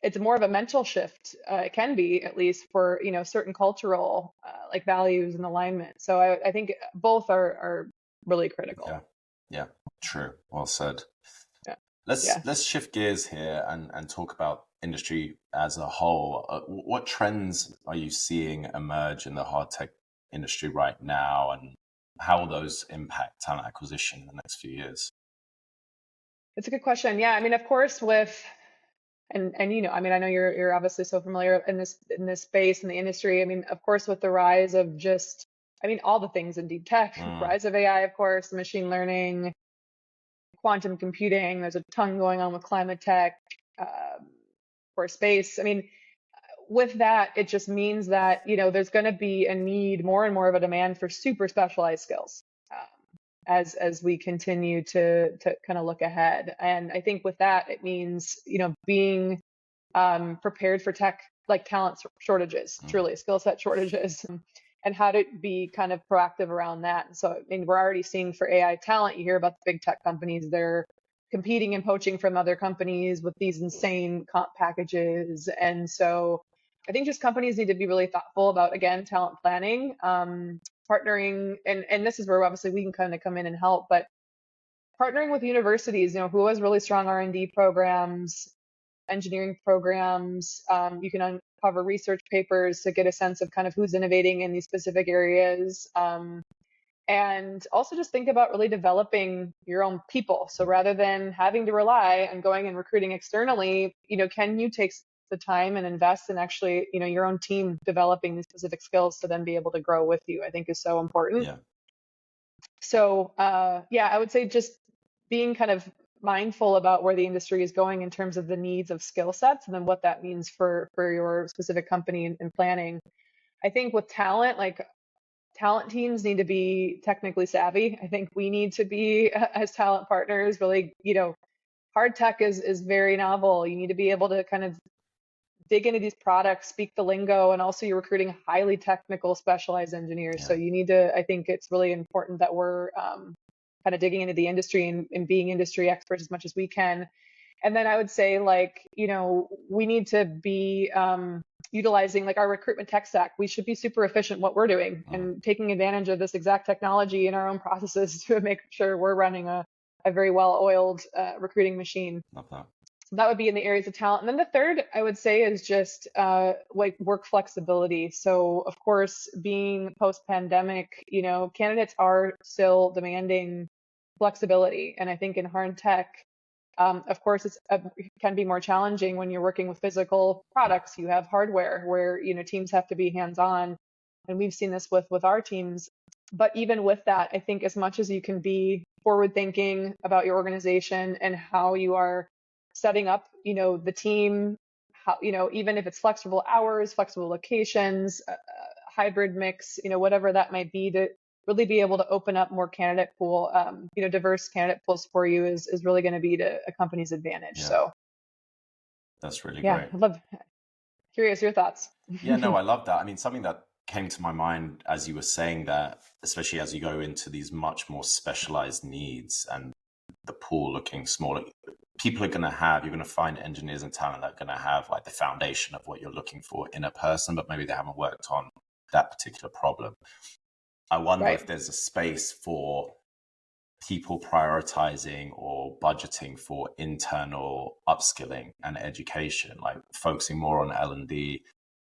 it's more of a mental shift. It can be, at least for, you know, certain cultural like values and alignment. So I think both are really critical. Yeah, true. Well said. Let's shift gears here and talk about industry as a whole. What trends are you seeing emerge in the hard tech industry right now, and how will those impact talent acquisition in the next few years? It's a good question. Yeah, I mean, of course, with and you know, I mean, I know you're obviously so familiar in this space in the industry. I mean, of course, with the rise of just, I mean, all the things in deep tech, rise of AI, of course, machine learning, quantum computing. There's a ton going on with climate tech, for space. I mean, with that, it just means that, you know, there's going to be a need, more and more of a demand for super specialized skills as we continue to kind of look ahead. And I think with that, it means, you know, being prepared for tech like talent shortages, truly skill set shortages, and how to be kind of proactive around that. And so, I mean, we're already seeing for AI talent, you hear about the big tech companies, they're competing and poaching from other companies with these insane comp packages. And so I think just companies need to be really thoughtful about, again, talent planning, partnering, and this is where obviously we can kind of come in and help, but partnering with universities, who has really strong R&D programs, engineering programs. You can uncover research papers to get a sense of kind of who's innovating in these specific areas. And also just think about really developing your own people. So rather than having to rely on going and recruiting externally, can you take the time and invest in actually, your own team developing these specific skills to then be able to grow with you, I think is so important. Yeah. So yeah, I would say just being kind of mindful about where the industry is going in terms of the needs of skill sets and then what that means for your specific company and planning. I think with talent, like talent teams need to be technically savvy. I think we need to be as talent partners really, hard tech is very novel. You need to be able to kind of dig into these products, speak the lingo, and also you're recruiting highly technical specialized engineers. Yeah. So you need to, I think it's really important that we're kind of digging into the industry and being industry experts as much as we can. And then I would say we need to be utilizing like our recruitment tech stack. We should be super efficient what we're doing and taking advantage of this exact technology in our own processes to make sure we're running a very well-oiled recruiting machine. Love that. So that would be in the areas of talent. And then the third I would say is just like work flexibility. So of course, being post-pandemic, candidates are still demanding flexibility. And I think in hard tech, of course, it can be more challenging when you're working with physical products. You have hardware where teams have to be hands-on, and we've seen this with our teams. But even with that, I think as much as you can be forward-thinking about your organization and how you are setting up, the team, how even if it's flexible hours, flexible locations, hybrid mix, whatever that might be, to really be able to open up more candidate pool, diverse candidate pools for you is really going to be to a company's advantage. Yeah. So that's really yeah, great. Curious your thoughts. Yeah, no, I love that. I mean, something that came to my mind as you were saying that, especially as you go into these much more specialized needs and the pool looking smaller, you're going to find engineers and talent that are going to have like the foundation of what you're looking for in a person, but maybe they haven't worked on that particular problem. I wonder if there's a space for people prioritizing or budgeting for internal upskilling and education, like focusing more on L&D,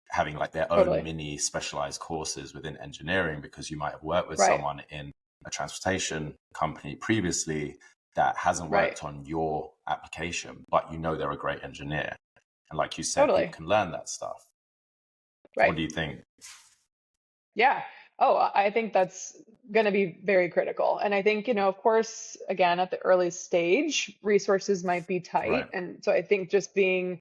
having like their own mini specialized courses within engineering, because you might have worked with someone in a transportation company previously that hasn't worked on your application, but they're a great engineer. And like you said, people can learn that stuff. What do you think? Yeah. Oh, I think that's going to be very critical. And I think, of course, again, at the early stage, resources might be tight. And so I think just being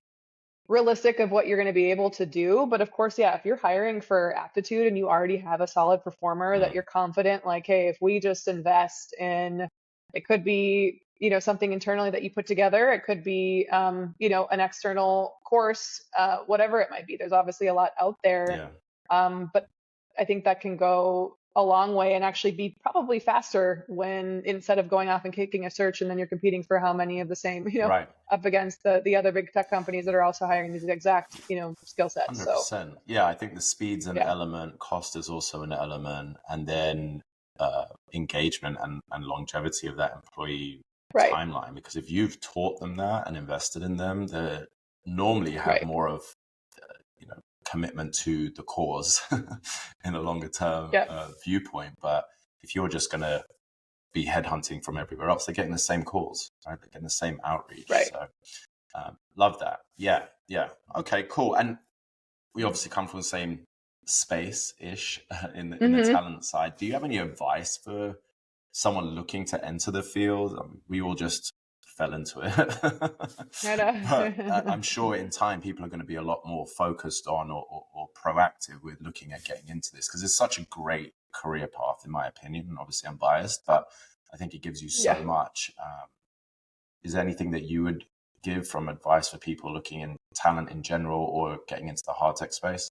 realistic of what you're going to be able to do. But of course, if you're hiring for aptitude and you already have a solid performer that you're confident, like, hey, if we just invest in, it could be, something internally that you put together. It could be, an external course, whatever it might be. There's obviously a lot out there. But I think that can go a long way and actually be probably faster when instead of going off and kicking a search and then you're competing for how many of the same, up against the other big tech companies that are also hiring these exact, skill sets. 100%. So yeah, I think the speed's an element, cost is also an element, and then engagement and longevity of that employee timeline. Because if you've taught them that and invested in them, they normally have more of commitment to the cause in a longer term viewpoint. But if you're just going to be headhunting from everywhere else, they're getting the same calls, right? They're getting the same outreach. So love that. Yeah. Okay, cool. And we obviously come from the same space-ish in the talent side. Do you have any advice for someone looking to enter the field? We all just fell into it. But I'm sure in time people are going to be a lot more focused on or proactive with looking at getting into this, because it's such a great career path in my opinion. And obviously I'm biased, but I think it gives you so much. Is there anything that you would give from advice for people looking in talent in general or getting into the hard tech space?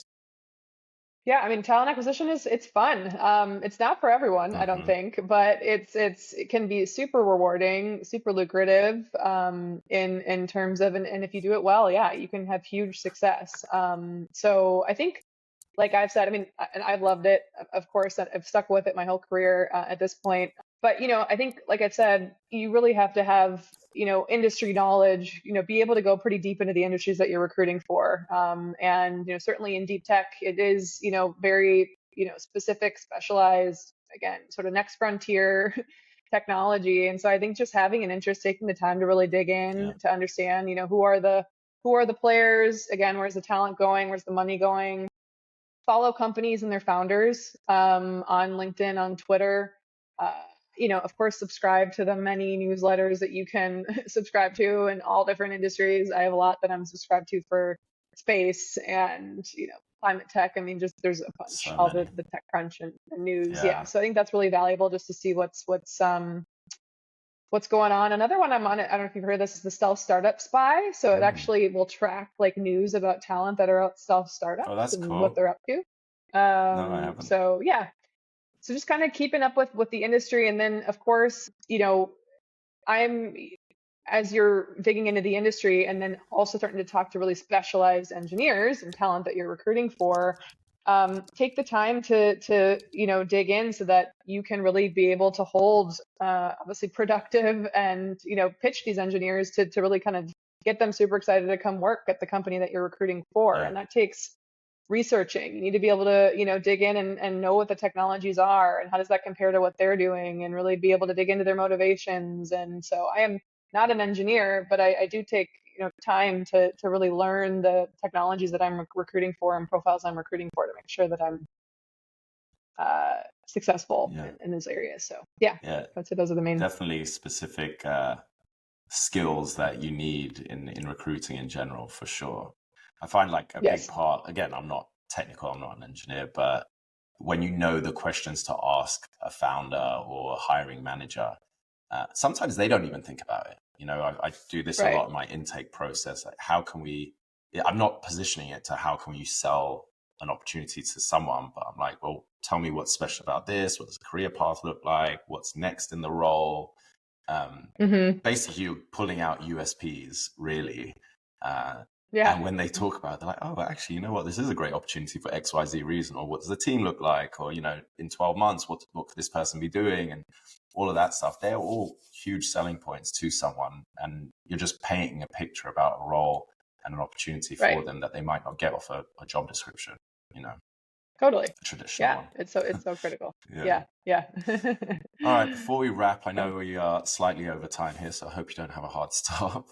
Yeah, I mean, talent acquisition it's fun. It's not for everyone, I don't think, but it can be super rewarding, super lucrative, in terms of, and if you do it well, you can have huge success. So I think like I've said, I mean, and I've loved it. Of course, I've stuck with it my whole career at this point. But, I think, like I've said, you really have to have, industry knowledge, be able to go pretty deep into the industries that you're recruiting for. And, certainly in deep tech, it is, very, specific, specialized, again, sort of next frontier technology. And so I think just having an interest, taking the time to really dig in to understand, who are the players, again, where's the talent going, where's the money going, follow companies and their founders on LinkedIn, on Twitter. Of course, subscribe to the many newsletters that you can subscribe to in all different industries. I have a lot that I'm subscribed to for space and, climate tech. I mean, just there's a bunch, So all many. the tech crunch and news. Yeah. So I think that's really valuable just to see what's going on. Another one I'm on, I don't know if you've heard of this, is the Stealth Startup Spy. So it actually will track like news about talent that are out stealth startups that's and cool. what they're up to. No, I haven't. So yeah, so just kind of keeping up with the industry. And then of course, as you're digging into the industry and then also starting to talk to really specialized engineers and talent that you're recruiting for, take the time to dig in so that you can really be able to hold obviously productive and pitch these engineers to really kind of get them super excited to come work at the company that you're recruiting for. And that takes researching. You need to be able to dig in and know what the technologies are and how does that compare to what they're doing, and really be able to dig into their motivations. And so I am not an engineer, but I do take time to really learn the technologies that I'm recruiting for and profiles I'm recruiting for to make sure that I'm successful in those areas. So I'd say those are the main. Definitely specific skills that you need in recruiting in general, for sure. I find like a big part, again, I'm not technical, I'm not an engineer, but when you know the questions to ask a founder or a hiring manager, sometimes they don't even think about it. I do this a lot in my intake process. Like, how can we, I'm not positioning it to how can you sell an opportunity to someone, but I'm like, well, tell me what's special about this. What does the career path look like? What's next in the role? Basically, you're pulling out USPs, really. And when they talk about it, they're like, oh, actually, you know what? This is a great opportunity for XYZ reason. Or what does the team look like? Or, in 12 months, what could this person be doing? And all of that stuff. They're all huge selling points to someone. And you're just painting a picture about a role and an opportunity for them that they might not get off a job description, Totally. A traditional one. It's so critical. Yeah. All right, before we wrap, I know we are slightly over time here, so I hope you don't have a hard stop.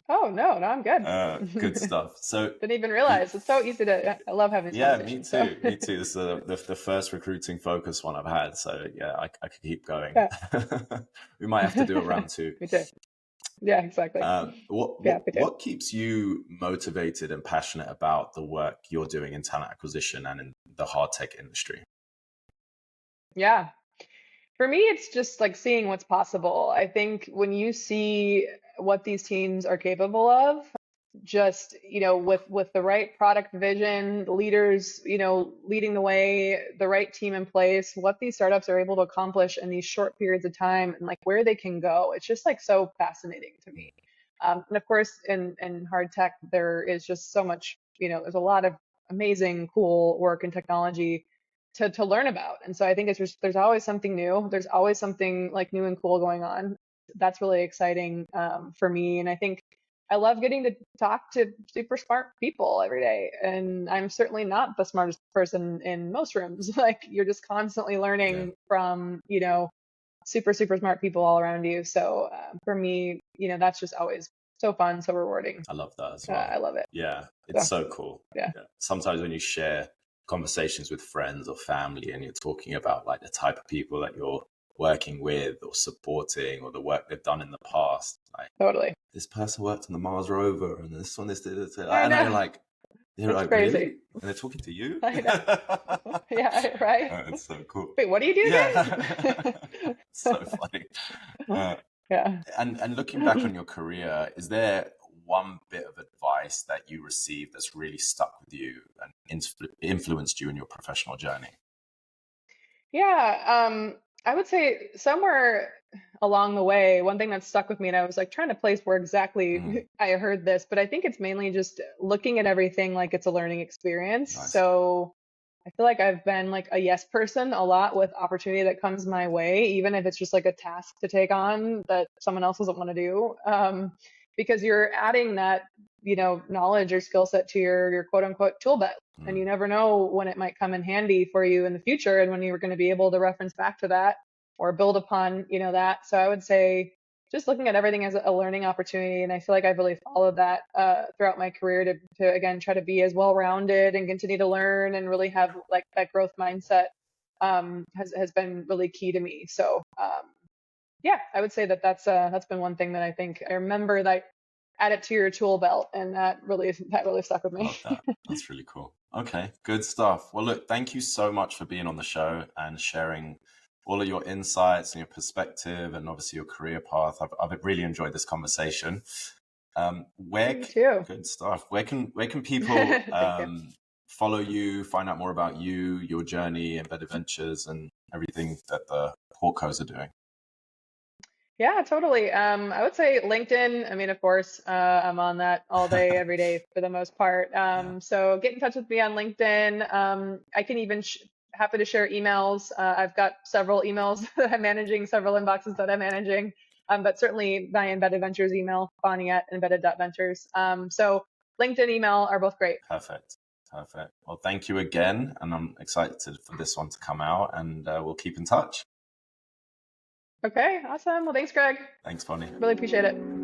Oh, no, I'm good. Good stuff. So didn't even realize it's so easy I love having this conversation. Me too. Me too. This is the first recruiting focus one I've had. So I could keep going. We might have to do a round two. Me too. Yeah, exactly. What keeps you motivated and passionate about the work you're doing in talent acquisition and in the hard tech industry? Yeah. For me, it's just like seeing what's possible. I think when you see what these teams are capable of, just, with the right product vision, leaders, leading the way, the right team in place, what these startups are able to accomplish in these short periods of time and like where they can go. It's just like so fascinating to me. And of course, in hard tech, there is just so much, there's a lot of amazing, cool work and technology to learn about. And so I think there's always something new. There's always something like new and cool going on. That's really exciting for me. And I think I love getting to talk to super smart people every day. And I'm certainly not the smartest person in most rooms. Like, you're just constantly learning from, super, super smart people all around you. So for me, that's just always so fun, so rewarding. I love that as well. I love it. Yeah, it's so cool. Yeah. Sometimes when you share conversations with friends or family and you're talking about like the type of people that you're working with or supporting or the work they've done in the past, like totally, this person worked on the Mars rover and this one, and you're like crazy. Really? And they're talking to you. I know. Yeah, right. Oh, it's so cool. Wait, what do you do then? So funny. And looking back on your career, is there one bit of advice that you received that's really stuck with you and influenced you in your professional journey? Yeah, I would say somewhere along the way, one thing that stuck with me, and I was like trying to place where exactly I heard this, but I think it's mainly just looking at everything like it's a learning experience. Nice. So I feel like I've been like a yes person a lot with opportunity that comes my way, even if it's just like a task to take on that someone else doesn't want to do. Because you're adding that, knowledge or skill set to your quote unquote tool belt. And you never know when it might come in handy for you in the future and when you're going to be able to reference back to that or build upon, that. So I would say just looking at everything as a learning opportunity. And I feel like I've really followed that throughout my career to again, try to be as well-rounded and continue to learn and really have like that growth mindset has been really key to me. So yeah, I would say that's been one thing that I think I remember that add it to your tool belt, and that really stuck with me. Love that. That's really cool. Okay, good stuff. Well, look, thank you so much for being on the show and sharing all of your insights and your perspective and obviously your career path. I've really enjoyed this conversation. Me too. Good stuff. Where can people follow you, find out more about you, your journey, embedded ventures, and everything that the Portcos are doing? Yeah, totally. I would say LinkedIn. I mean, of course, I'm on that all day, every day for the most part. So get in touch with me on LinkedIn. I can even happy to share emails. I've got several emails that I'm managing, several inboxes that I'm managing. But certainly my embedded ventures email, Vonni at embedded.ventures. So LinkedIn, email are both great. Perfect. Well, thank you again. And I'm excited for this one to come out, and we'll keep in touch. Okay, awesome. Well, thanks, Greg. Thanks, Vonni. Really appreciate it.